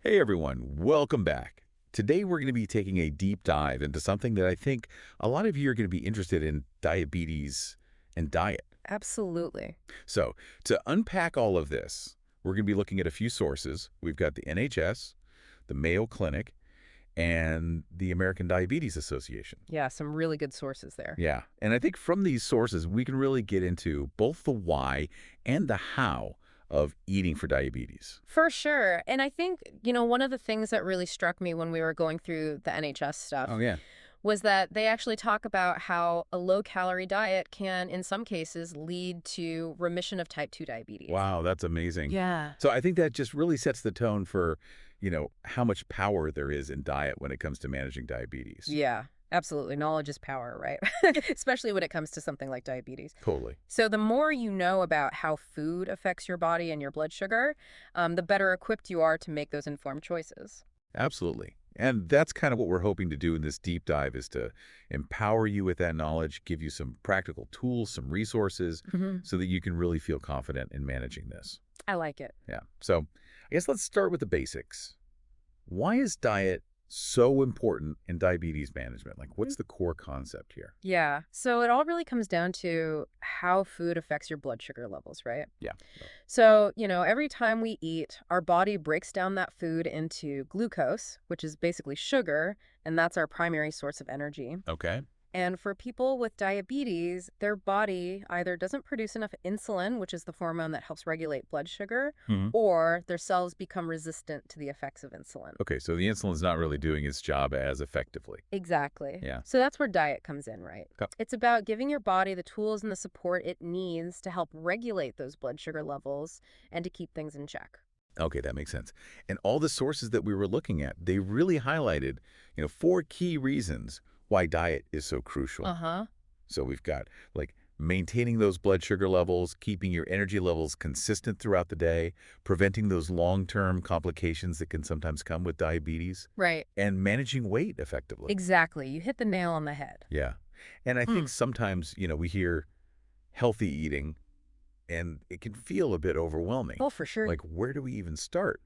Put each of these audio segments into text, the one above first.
Hey everyone, welcome back. Today we're going to be taking a deep dive into something that I think a lot of you are going to be interested in, diabetes and diet. Absolutely. So, to unpack all of this, we're going to be looking at a few sources. We've got the NHS, the Mayo Clinic, and the American Diabetes Association. Yeah, some really good sources there. Yeah, and I think from these sources, we can really get into both the why and the how of eating for diabetes. For sure. And I think, one of the things that really struck me when we were going through the NHS Oh, stuff yeah. was that they actually talk about how a low-calorie diet can, in some cases, lead to remission of type 2 diabetes. Wow, that's amazing. Yeah. So I think that just really sets the tone for, how much power there is in diet when it comes to managing diabetes. Yeah, absolutely. Knowledge is power, right? Especially when it comes to something like diabetes. Totally. So the more you know about how food affects your body and your blood sugar, the better equipped you are to make those informed choices. Absolutely. And that's kind of what we're hoping to do in this deep dive is to empower you with that knowledge, give you some practical tools, some resources, so that you can really feel confident in managing this. I like it. Yeah. So I guess let's start with the basics. Why is diet so important in diabetes management? Like, what's the core concept here? Yeah. So it all really comes down to how food affects your blood sugar levels, right? Yeah. So, every time we eat, our body breaks down that food into glucose, which is basically sugar, and that's our primary source of energy. Okay. And for people with diabetes, their body either doesn't produce enough insulin, which is the hormone that helps regulate blood sugar, or their cells become resistant to the effects of insulin. Okay, so the insulin's not really doing its job as effectively. Exactly. Yeah. So that's where diet comes in, right? Okay. It's about giving your body the tools and the support it needs to help regulate those blood sugar levels and to keep things in check. Okay, that makes sense. And all the sources that we were looking at, they really highlighted, four key reasons why diet is so crucial. Uh-huh. So we've got like maintaining those blood sugar levels, keeping your energy levels consistent throughout the day, preventing those long-term complications that can sometimes come with diabetes, Right. and managing weight effectively. Exactly. You hit the nail on the head. Yeah. And I think sometimes, we hear healthy eating and it can feel a bit overwhelming. Oh, for sure. Like, where do we even start?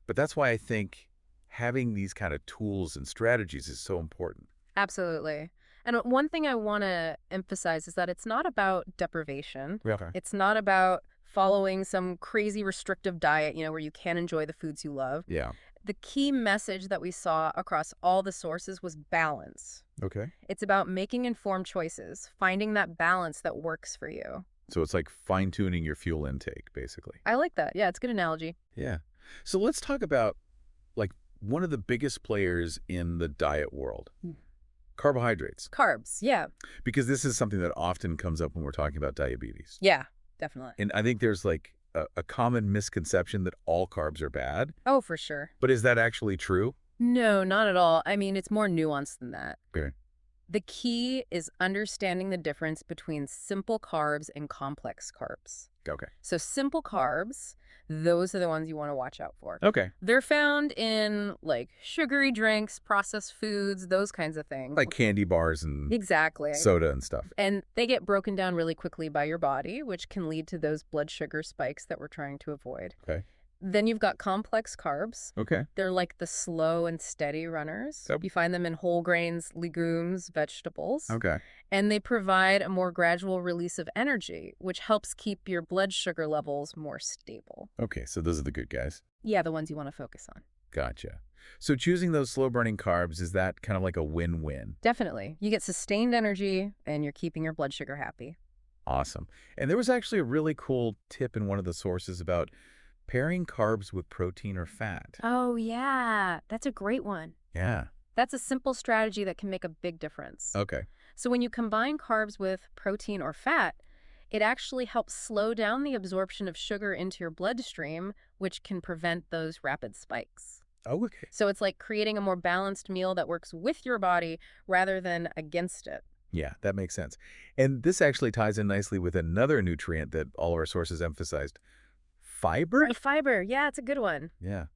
But that's why I think having these kind of tools and strategies is so important. Absolutely. And one thing I want to emphasize is that it's not about deprivation. Yeah. Okay. It's not about following some crazy restrictive diet, where you can't enjoy the foods you love. Yeah. The key message that we saw across all the sources was balance. Okay. It's about making informed choices, finding that balance that works for you. So it's like fine-tuning your fuel intake, basically. I like that. Yeah, it's a good analogy. Yeah. So let's talk about, like, one of the biggest players in the diet world, carbohydrates. Carbs. Yeah. Because this is something that often comes up when we're talking about diabetes. Yeah, definitely. And I think there's, like, a common misconception that all carbs are bad. Oh, for sure. But is that actually true? No, not at all. I mean, it's more nuanced than that. Okay. The key is understanding the difference between simple carbs and complex carbs. Okay. So simple carbs, those are the ones you want to watch out for. Okay. They're found in like sugary drinks, processed foods, those kinds of things. Like candy bars and Exactly. soda and stuff. And they get broken down really quickly by your body, which can lead to those blood sugar spikes that we're trying to avoid. Okay. Then you've got complex carbs. Okay. They're like the slow and steady runners. Yep. You find them in whole grains, legumes, vegetables. Okay. And they provide a more gradual release of energy, which helps keep your blood sugar levels more stable. Okay, so those are the good guys. Yeah, the ones you want to focus on. Gotcha. So choosing those slow-burning carbs, is that kind of like a win-win? Definitely. You get sustained energy, and you're keeping your blood sugar happy. Awesome. And there was actually a really cool tip in one of the sources about pairing carbs with protein or fat. Oh, yeah. That's a great one. Yeah. That's a simple strategy that can make a big difference. Okay. So when you combine carbs with protein or fat, it actually helps slow down the absorption of sugar into your bloodstream, which can prevent those rapid spikes. Oh, okay. So it's like creating a more balanced meal that works with your body rather than against it. Yeah, that makes sense. And this actually ties in nicely with another nutrient that all of our sources emphasized. Fiber? Fiber, yeah, it's a good one. Yeah.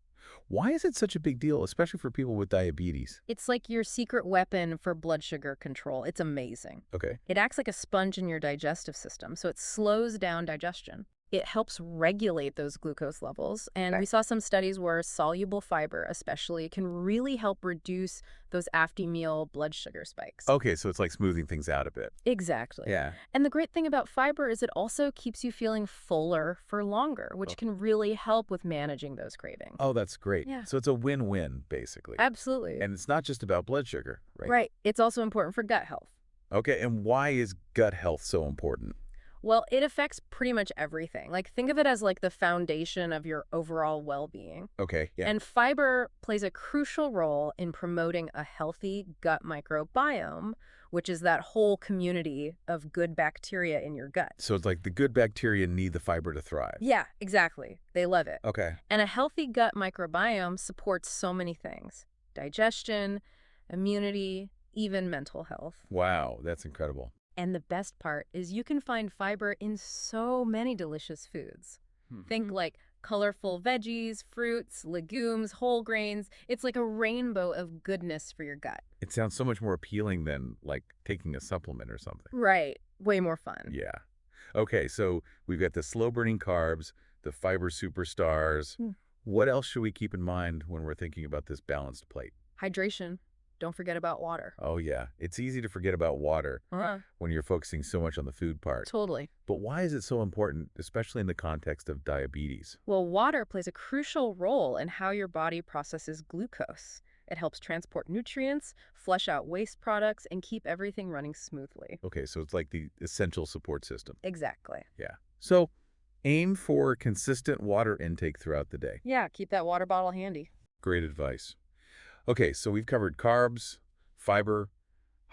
Why is it such a big deal, especially for people with diabetes? It's like your secret weapon for blood sugar control. It's amazing. Okay. It acts like a sponge in your digestive system, so it slows down digestion. It helps regulate those glucose levels. And we Okay. saw some studies where soluble fiber, especially, can really help reduce those after meal blood sugar spikes. Okay, so it's like smoothing things out a bit. Exactly. Yeah. And the great thing about fiber is it also keeps you feeling fuller for longer, which Oh, can really help with managing those cravings. oh, that's great. Yeah, So it's a win-win, basically. absolutely. And it's not just about blood sugar, right? Right. It's also important for gut health. Okay, and why is gut health so important? Well, it affects pretty much everything. Like, think of it as like the foundation of your overall well-being. Okay, yeah. And fiber plays a crucial role in promoting a healthy gut microbiome, which is that whole community of good bacteria in your gut. So it's like the good bacteria need the fiber to thrive. Yeah, exactly. They love it. Okay. And a healthy gut microbiome supports so many things: digestion, immunity, even mental health. Wow, that's incredible. And the best part is you can find fiber in so many delicious foods. Think like colorful veggies, fruits, legumes, whole grains. It's like a rainbow of goodness for your gut. It sounds so much more appealing than like taking a supplement or something. Right. Way more fun. Yeah. Okay, so we've got the slow-burning carbs, the fiber superstars. Mm. What else should we keep in mind when we're thinking about this balanced plate? Hydration. Don't forget about water. Oh, yeah. It's easy to forget about water when you're focusing so much on the food part. Totally. But why is it so important, especially in the context of diabetes? Well, water plays a crucial role in how your body processes glucose. It helps transport nutrients, flush out waste products, and keep everything running smoothly. Okay, so it's like the essential support system. Exactly. Yeah. So aim for consistent water intake throughout the day. Yeah, keep that water bottle handy. Great advice. Okay, so we've covered carbs, fiber,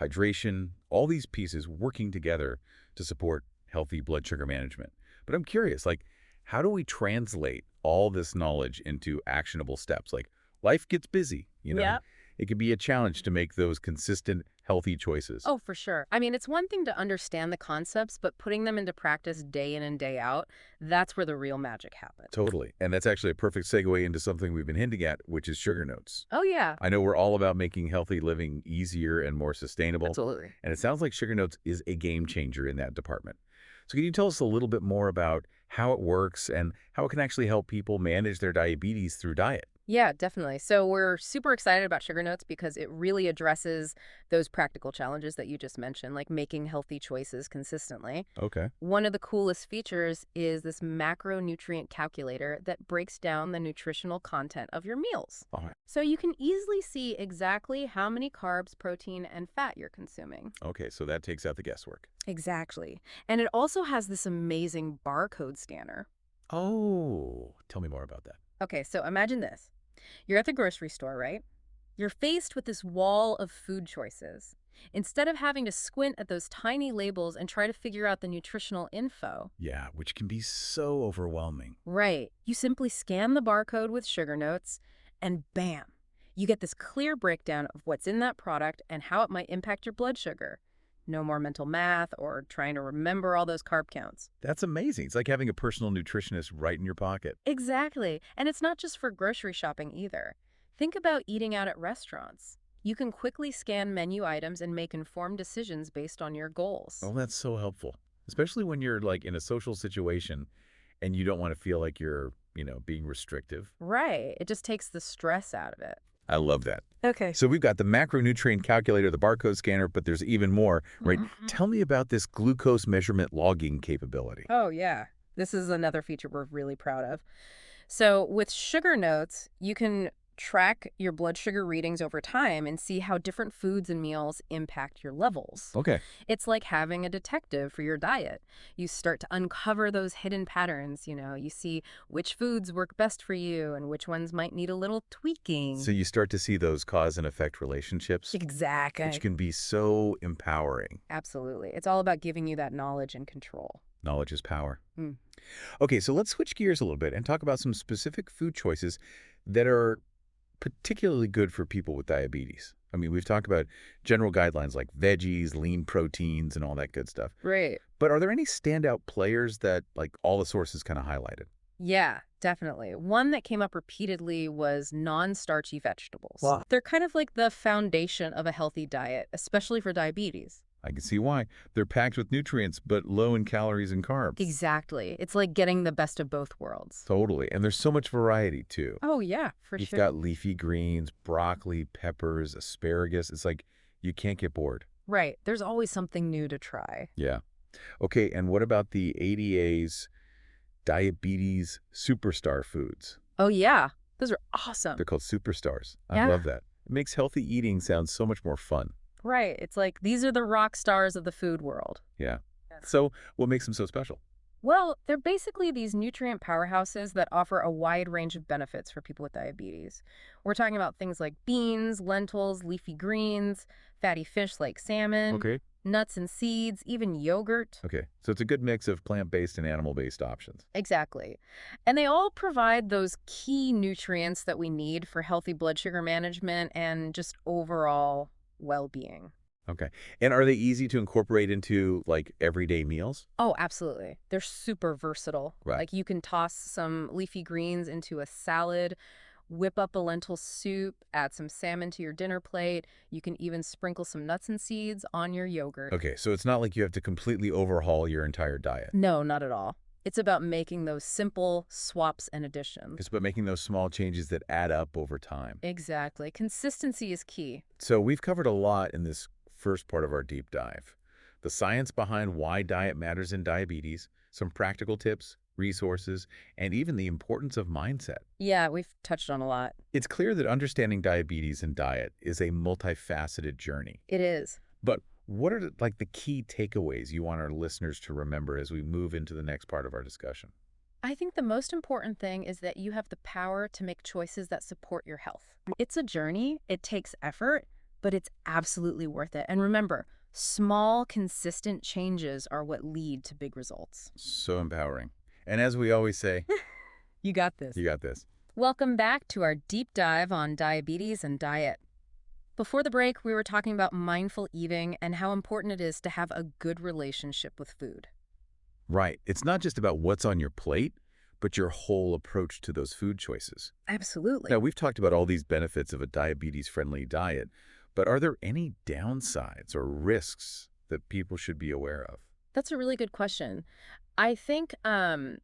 hydration, all these pieces working together to support healthy blood sugar management. But I'm curious, like, how do we translate all this knowledge into actionable steps? Like, life gets busy, you know? Yep. It can be a challenge to make those consistent, healthy choices. Oh, for sure. I mean, it's one thing to understand the concepts, but putting them into practice day in and day out, that's where the real magic happens. Totally. And that's actually a perfect segue into something we've been hinting at, which is sugar notes. Oh, yeah. I know we're all about making healthy living easier and more sustainable. Absolutely. And it sounds like Sugar Notes is a game changer in that department. So can you tell us a little bit more about how it works and how it can actually help people manage their diabetes through diet? Yeah, definitely. So we're super excited about Sugar Notes because it really addresses those practical challenges that you just mentioned, like making healthy choices consistently. Okay. One of the coolest features is this macronutrient calculator that breaks down the nutritional content of your meals. All right. So you can easily see exactly how many carbs, protein, and fat you're consuming. Okay, so that takes out the guesswork. Exactly. And it also has this amazing barcode scanner. Oh, tell me more about that. Okay, so imagine this. You're at the grocery store, right? You're faced with this wall of food choices. Instead of having to squint at those tiny labels and try to figure out the nutritional info, Yeah, which can be so overwhelming. right, you simply scan the barcode with Sugar Notes, and bam, you get this clear breakdown of what's in that product and how it might impact your blood sugar. No more mental math or trying to remember all those carb counts. That's amazing. It's like having a personal nutritionist right in your pocket. Exactly. And it's not just for grocery shopping either. Think about eating out at restaurants. You can quickly scan menu items and make informed decisions based on your goals. Oh, that's so helpful, especially when you're like in a social situation and you don't want to feel like you're, being restrictive. Right. It just takes the stress out of it. I love that. Okay. So we've got the macronutrient calculator, the barcode scanner, but there's even more, right? Tell me about this glucose measurement logging capability. Oh, yeah. This is another feature we're really proud of. So with Sugar Notes, you can track your blood sugar readings over time and see how different foods and meals impact your levels. Okay. It's like having a detective for your diet. You start to uncover those hidden patterns, you see which foods work best for you and which ones might need a little tweaking. So you start to see those cause and effect relationships, Exactly. which can be so empowering. Absolutely. It's all about giving you that knowledge and control. Knowledge is power. Mm. Okay, so let's switch gears a little bit and talk about some specific food choices that are particularly good for people with diabetes. I mean, we've talked about general guidelines like veggies, lean proteins, and all that good stuff. Right. But are there any standout players that, like, all the sources kind of highlighted? Yeah, definitely. One that came up repeatedly was non-starchy vegetables. Wow. They're kind of like the foundation of a healthy diet, especially for diabetes. I can see why. They're packed with nutrients, but low in calories and carbs. Exactly. It's like getting the best of both worlds. Totally. And there's so much variety, too. Oh, yeah, for You've sure. got leafy greens, broccoli, peppers, asparagus. It's like you can't get bored. Right. There's always something new to try. Yeah. Okay, and what about the ADA's diabetes superstar foods? Oh, yeah. Those are awesome. They're called superstars. I Yeah. love that. It makes healthy eating sound so much more fun. Right. It's like these are the rock stars of the food world. Yeah. Yes. So what makes them so special? Well, they're basically these nutrient powerhouses that offer a wide range of benefits for people with diabetes. We're talking about things like beans, lentils, leafy greens, fatty fish like salmon, Okay. nuts and seeds, even yogurt. Okay. So it's a good mix of plant-based and animal-based options. Exactly. And they all provide those key nutrients that we need for healthy blood sugar management and just overall well-being. Okay. And are they easy to incorporate into, like, everyday meals? Oh, absolutely. They're super versatile. Right. Like you can toss some leafy greens into a salad, whip up a lentil soup, add some salmon to your dinner plate. You can even sprinkle some nuts and seeds on your yogurt. Okay, so it's not like you have to completely overhaul your entire diet. No, not at all. It's about making those simple swaps and additions. It's about making those small changes that add up over time. Exactly. Consistency is key. So we've covered a lot in this first part of our deep dive. The science behind why diet matters in diabetes, some practical tips, resources, and even the importance of mindset. Yeah, we've touched on a lot. It's clear that understanding diabetes and diet is a multifaceted journey. It is. But what are like the key takeaways you want our listeners to remember as we move into the next part of our discussion? I think the most important thing is that you have the power to make choices that support your health. It's a journey, it takes effort, but it's absolutely worth it. And remember, small, consistent changes are what lead to big results. So empowering. And as we always say, You got this. you got this. Welcome back to our deep dive on diabetes and diet. Before the break, we were talking about mindful eating and how important it is to have a good relationship with food. Right. It's not just about what's on your plate, but your whole approach to those food choices. Absolutely. Now, we've talked about all these benefits of a diabetes-friendly diet, but are there any downsides or risks that people should be aware of? That's a really good question. I think, one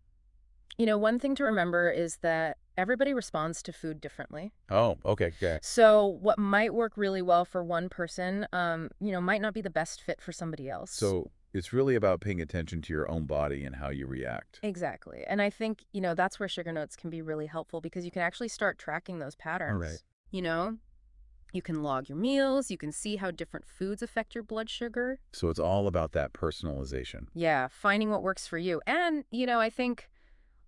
thing to remember is that everybody responds to food differently. Oh, okay, okay. So what might work really well for one person, might not be the best fit for somebody else. So it's really about paying attention to your own body and how you react. Exactly. And I think, that's where sugar notes can be really helpful because you can actually start tracking those patterns. All right. You know, you can log your meals, you can see how different foods affect your blood sugar. So it's all about that personalization. Yeah, finding what works for you. And, I think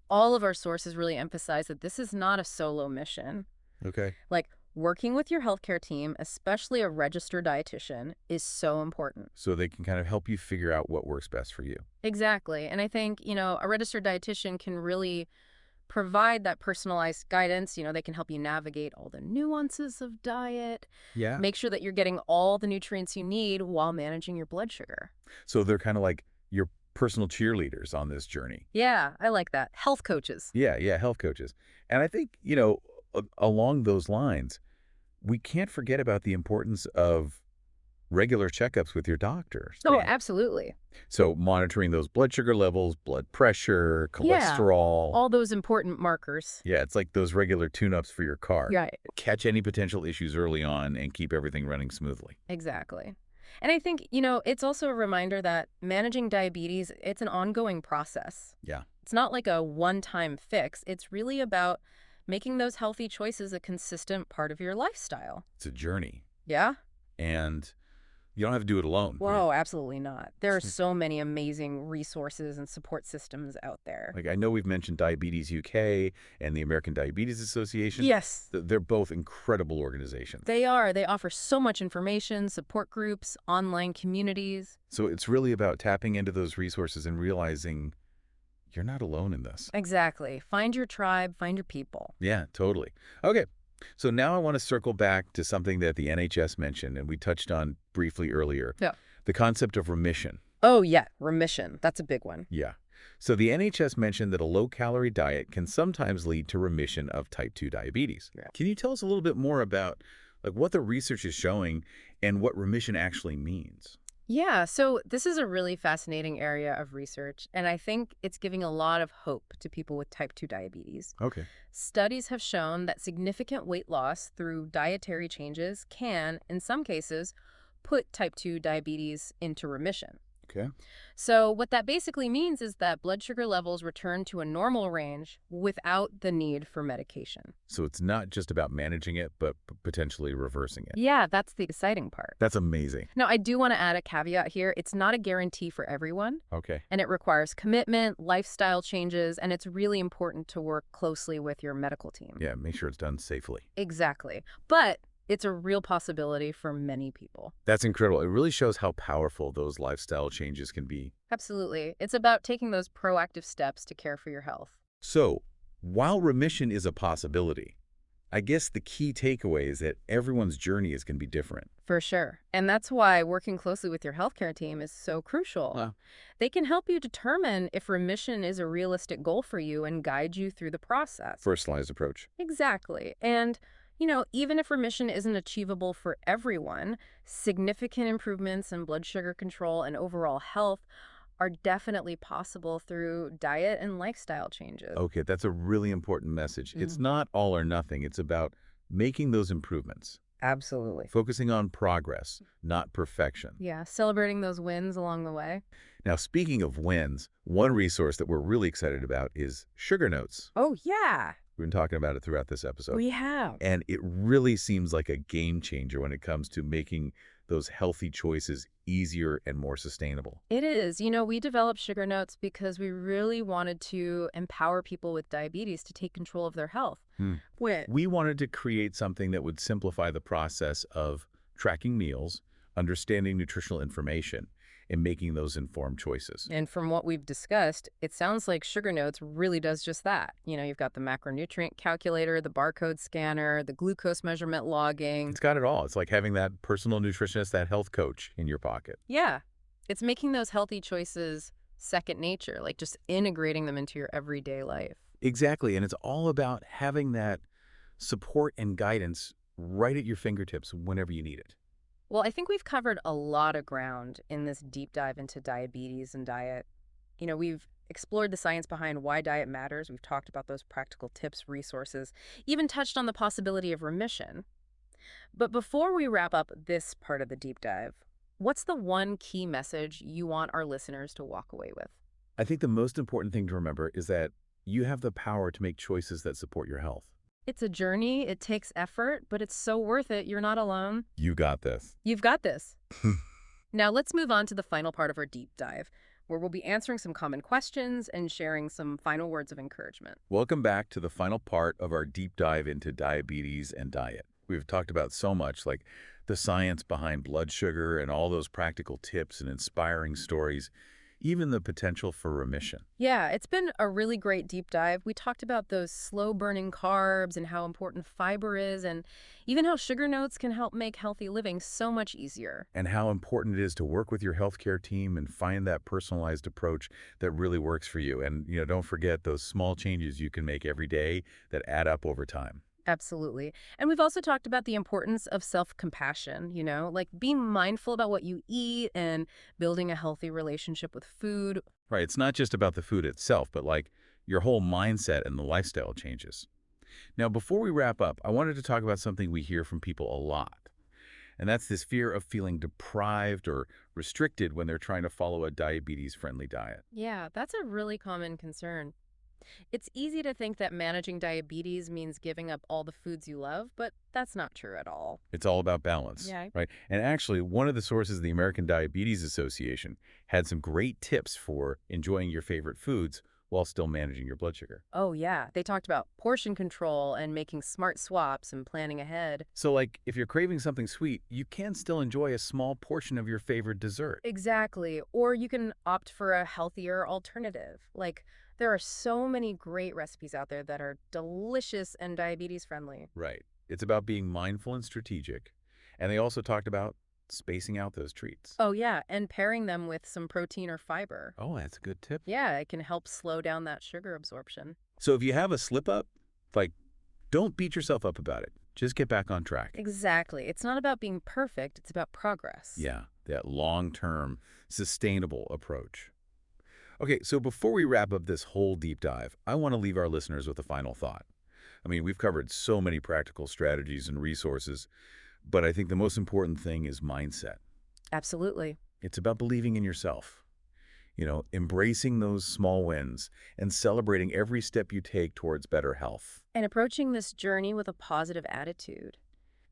all of our sources really emphasize that this is not a solo mission. Okay. Like, working with your healthcare team, especially a registered dietitian, is so important. So they can kind of help you figure out what works best for you. Exactly. And I think, a registered dietitian can really provide that personalized guidance. They can help you navigate all the nuances of diet, Yeah. make sure that you're getting all the nutrients you need while managing your blood sugar. So they're kind of like your personal cheerleaders on this journey. Yeah, I like that. Health coaches. Yeah, health coaches. And I think, along those lines, we can't forget about the importance of regular checkups with your doctor. Oh, absolutely. So monitoring those blood sugar levels, blood pressure, Yeah, cholesterol. all those important markers. Yeah, it's like those regular tune-ups for your car. Right. Catch any potential issues early on and keep everything running smoothly. Exactly. And I think, it's also a reminder that managing diabetes, it's an ongoing process. Yeah. It's not like a one-time fix. It's really about making those healthy choices a consistent part of your lifestyle. It's a journey. Yeah? And you don't have to do it alone. Whoa, absolutely not. There are so many amazing resources and support systems out there. Like I know we've mentioned Diabetes UK and the American Diabetes Association. Yes. They're both incredible organizations. They are. They offer so much information, support groups, online communities. So it's really about tapping into those resources and realizing you're not alone in this. Exactly. Find your tribe, find your people. Yeah, totally. Okay. So now I want to circle back to something that the NHS mentioned and we touched on briefly earlier. Yeah. The concept of remission. Oh, yeah. Remission. That's a big one. Yeah. So the NHS mentioned that a low-calorie diet can sometimes lead to remission of type 2 diabetes. Yeah. Can you tell us a little bit more about what the research is showing and what remission actually means? Yeah, so this is a really fascinating area of research, and I think it's giving a lot of hope to people with type 2 diabetes. Okay. Studies have shown that significant weight loss through dietary changes can, in some cases, put type 2 diabetes into remission. Okay. So, what that basically means is that blood sugar levels return to a normal range without the need for medication. So it's not just about managing it, but potentially reversing it. Yeah, that's the exciting part. That's amazing. Now, I do want to add a caveat here. It's not a guarantee for everyone, Okay. and it requires commitment, lifestyle changes, and it's really important to work closely with your medical team. Yeah, make sure it's done safely. Exactly. But it's a real possibility for many people. That's incredible. It really shows how powerful those lifestyle changes can be. Absolutely. It's about taking those proactive steps to care for your health. So, while remission is a possibility, I guess the key takeaway is that everyone's journey is going to be different. For sure. And that's why working closely with your healthcare team is so crucial. Wow. They can help you determine if remission is a realistic goal for you and guide you through the process. Personalized approach. Exactly. And, even if remission isn't achievable for everyone, significant improvements in blood sugar control and overall health are definitely possible through diet and lifestyle changes. Okay, that's a really important message. It's not all or nothing. It's about making those improvements, Absolutely. focusing on progress, not perfection. Yeah, celebrating those wins along the way. Now, speaking of wins, one resource that we're really excited about is Sugar Notes. Oh, yeah, We've been talking about it throughout this episode. we have. And it really seems like a game changer when it comes to making those healthy choices easier and more sustainable. It is. We developed Sugar Notes because we really wanted to empower people with diabetes to take control of their health. We wanted to create something that would simplify the process of tracking meals, understanding nutritional information, and making those informed choices. And from what we've discussed, it sounds like Sugar Notes really does just that. You've got the macronutrient calculator, the barcode scanner, the glucose measurement logging. It's got it all. It's like having that personal nutritionist, that health coach in your pocket. Yeah, it's making those healthy choices second nature, like just integrating them into your everyday life. Exactly. And it's all about having that support and guidance right at your fingertips whenever you need it. Well, I think we've covered a lot of ground in this deep dive into diabetes and diet. We've explored the science behind why diet matters. We've talked about those practical tips, resources, even touched on the possibility of remission. But before we wrap up this part of the deep dive, what's the one key message you want our listeners to walk away with? I think the most important thing to remember is that you have the power to make choices that support your health. It's a journey, it takes effort, but it's so worth it. You're not alone. You got this. You've got this. Now let's move on to the final part of our deep dive, where we'll be answering some common questions and sharing some final words of encouragement. Welcome back to the final part of our deep dive into diabetes and diet. We've talked about so much, like the science behind blood sugar and all those practical tips and inspiring stories, even the potential for remission. Yeah, it's been a really great deep dive. We talked about those slow-burning carbs and how important fiber is, and even how Sugar Notes can help make healthy living so much easier. And how important it is to work with your healthcare team and find that personalized approach that really works for you. And, don't forget those small changes you can make every day that add up over time. Absolutely. And we've also talked about the importance of self-compassion, like being mindful about what you eat and building a healthy relationship with food. Right. It's not just about the food itself, but like your whole mindset and the lifestyle changes. Now, before we wrap up, I wanted to talk about something we hear from people a lot. And that's this fear of feeling deprived or restricted when they're trying to follow a diabetes-friendly diet. Yeah, that's a really common concern. It's easy to think that managing diabetes means giving up all the foods you love, but that's not true at all. It's all about balance, Yeah. right? And actually, one of the sources of the American Diabetes Association had some great tips for enjoying your favorite foods while still managing your blood sugar. Oh, yeah. They talked about portion control and making smart swaps and planning ahead. So like, if you're craving something sweet, you can still enjoy a small portion of your favorite dessert. Exactly. Or you can opt for a healthier alternative. Like, there are so many great recipes out there that are delicious and diabetes friendly. Right. It's about being mindful and strategic. And they also talked about spacing out those treats. Oh, yeah. And pairing them with some protein or fiber. Oh, that's a good tip. Yeah, it can help slow down that sugar absorption. So if you have a slip up, like, don't beat yourself up about it. Just get back on track. Exactly. It's not about being perfect, it's about progress. Yeah, that long-term, sustainable approach. Okay, so before we wrap up this whole deep dive, I want to leave our listeners with a final thought. I mean, we've covered so many practical strategies and resources, but I think the most important thing is mindset. Absolutely. It's about believing in yourself, embracing those small wins and celebrating every step you take towards better health. And approaching this journey with a positive attitude,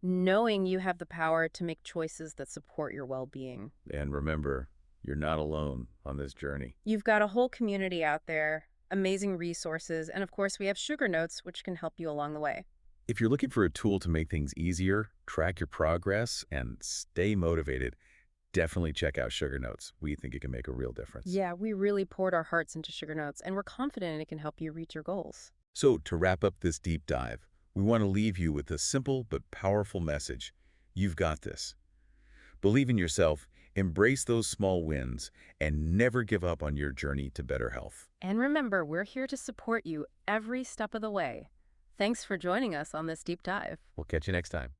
knowing you have the power to make choices that support your well-being. And remember, you're not alone on this journey. You've got a whole community out there, amazing resources, and of course we have Sugar Notes, which can help you along the way. If you're looking for a tool to make things easier, track your progress, and stay motivated, definitely check out Sugar Notes. We think it can make a real difference. Yeah, we really poured our hearts into Sugar Notes, and we're confident it can help you reach your goals. So to wrap up this deep dive, we want to leave you with a simple but powerful message. You've got this. Believe in yourself, embrace those small wins, and never give up on your journey to better health. And remember, we're here to support you every step of the way. Thanks for joining us on this deep dive. We'll catch you next time.